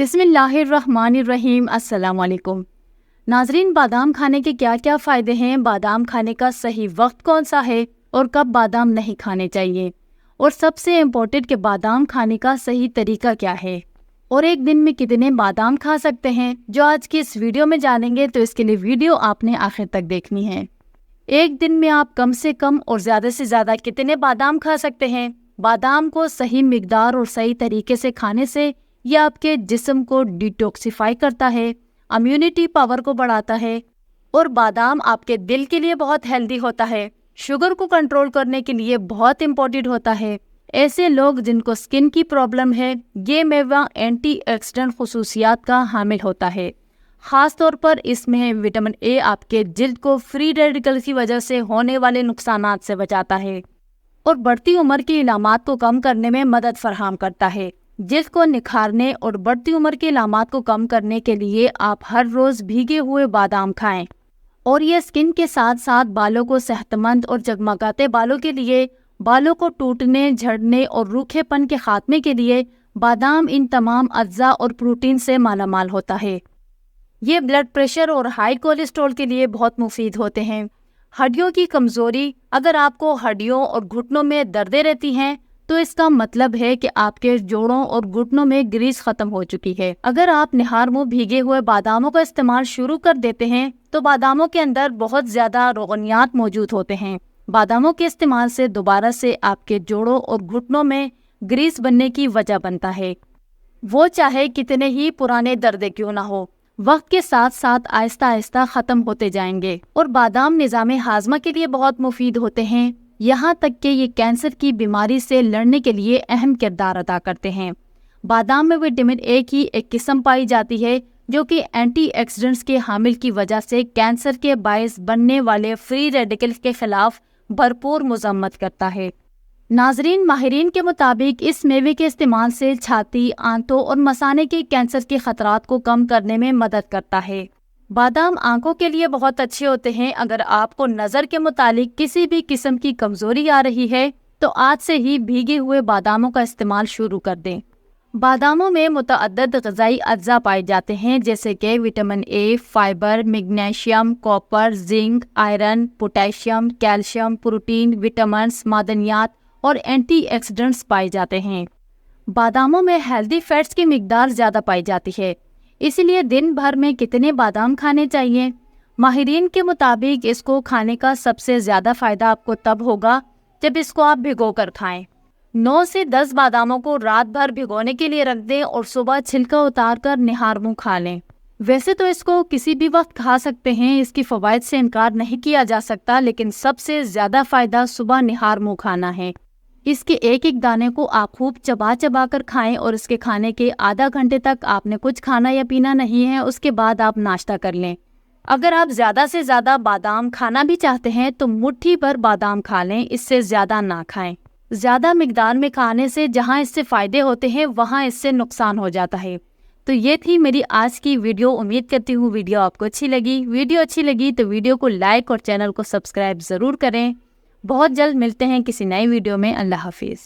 बिस्मिल्लाहिर्रहमानिर्रहीम। अस्सलाम वालेकुम नाजरीन, बादाम खाने के क्या क्या फ़ायदे हैं, बादाम खाने का सही वक्त कौन सा है और कब बादाम नहीं खाने चाहिए, और सबसे इम्पोर्टेंट कि बादाम खाने का सही तरीका क्या है, और एक दिन में कितने बादाम खा सकते हैं, जो आज की इस वीडियो में जानेंगे। तो इसके लिए वीडियो आपने आखिर तक देखनी है। एक दिन में आप कम से कम और ज़्यादा से ज़्यादा कितने बादाम खा सकते हैं। बादाम को सही मिकदार और सही तरीके से खाने से यह आपके जिस्म को डिटॉक्सिफाई करता है, इम्यूनिटी पावर को बढ़ाता है, और बादाम आपके दिल के लिए बहुत हेल्दी होता है, शुगर को कंट्रोल करने के लिए बहुत इम्पोर्टेंट होता है। ऐसे लोग जिनको स्किन की प्रॉब्लम है, ये मेवा एंटीऑक्सीडेंट खुसूसियात का हामिल होता है। ख़ास तौर पर इसमें विटामिन ए आपके जिल्द को फ्री रेडिकल की वजह से होने वाले नुकसानात से बचाता है और बढ़ती उम्र की इलामात को कम करने में मदद फराहम करता है। जिल्द को निखारने और बढ़ती उम्र के इलामात को कम करने के लिए आप हर रोज़ भीगे हुए बादाम खाएं, और ये स्किन के साथ साथ बालों को सेहतमंद और जगमगाते बालों के लिए, बालों को टूटने, झड़ने और रूखेपन के खात्मे के लिए बादाम इन तमाम अज्जा और प्रोटीन से मालामाल होता है। ये ब्लड प्रेशर और हाई कोलेस्ट्रॉल के लिए बहुत मुफीद होते हैं। हड्डियों की कमज़ोरी, अगर आपको हड्डियों और घुटनों में दर्दें रहती हैं तो इसका मतलब है कि आपके जोड़ों और घुटनों में ग्रीस खत्म हो चुकी है। अगर आप निहार मुँह भीगे हुए बादामों का इस्तेमाल शुरू कर देते हैं तो बादामों के अंदर बहुत ज़्यादा रोगनियात मौजूद होते हैं। बादामों के इस्तेमाल से दोबारा से आपके जोड़ों और घुटनों में ग्रीस बनने की वजह बनता है, वो चाहे कितने ही पुराने दर्द क्यों ना हो। वक्त के साथ साथ आहिस्ता आहिस्ता ख़त्म होते जाएंगे। और बादाम निज़ाम हाजमा के लिए बहुत मुफीद होते हैं, यहाँ तक कि ये कैंसर की बीमारी से लड़ने के लिए अहम किरदार अदा करते हैं। बादाम में विटामिन ए की एक किस्म पाई जाती है जो कि एंटीऑक्सीडेंट्स के हामिल की वजह से कैंसर के बायस बनने वाले फ्री रेडिकल्स के खिलाफ भरपूर मजम्मत करता है। नाजरीन, माहिरीन के मुताबिक इस मेवे के इस्तेमाल से छाती, आंतों और मसाने के कैंसर के खतरात को कम करने में मदद करता है। बादाम आंखों के लिए बहुत अच्छे होते हैं। अगर आपको नज़र के मुतालिक किसी भी किस्म की कमज़ोरी आ रही है तो आज से ही भीगे हुए बादामों का इस्तेमाल शुरू कर दें। बादामों में मुतअद्दिद ग़िज़ाई अज्जा पाए जाते हैं, जैसे कि vitamin A, fibre, magnesium, copper, zinc, iron, potassium, calcium, protein, vitamins, मादनियात और एंटीऑक्सीडेंट्स पाए जाते हैं। बादामों में हेल्दी फैट्स की मिकदार ज़्यादा पाई जाती है, इसीलिए दिन भर में कितने बादाम खाने चाहिए। माहिरीन के मुताबिक इसको खाने का सबसे ज़्यादा फ़ायदा आपको तब होगा जब इसको आप भिगो कर खाएं। 9 से 10 बादामों को रात भर भिगोने के लिए रख दें और सुबह छिलका उतार कर निहार मुँह खा लें। वैसे तो इसको किसी भी वक्त खा सकते हैं, इसकी फ़वाइद से इनकार नहीं किया जा सकता, लेकिन सबसे ज़्यादा फ़ायदा सुबह निहार मुँह खाना है। इसके एक एक दाने को आप खूब चबा चबा कर खाएं और इसके खाने के आधा घंटे तक आपने कुछ खाना या पीना नहीं है, उसके बाद आप नाश्ता कर लें। अगर आप ज़्यादा से ज़्यादा बादाम खाना भी चाहते हैं तो मुट्ठी भर बादाम खा लें, इससे ज़्यादा ना खाएं। ज़्यादा मिकदार में खाने से जहां इससे फ़ायदे होते हैं वहां इससे नुकसान हो जाता है। तो ये थी मेरी आज की वीडियो। उम्मीद करती हूँ वीडियो आपको अच्छी लगी। वीडियो अच्छी लगी तो वीडियो को लाइक और चैनल को सब्सक्राइब ज़रूर करें। बहुत जल्द मिलते हैं किसी नई वीडियो में। अल्लाह हाफिज़।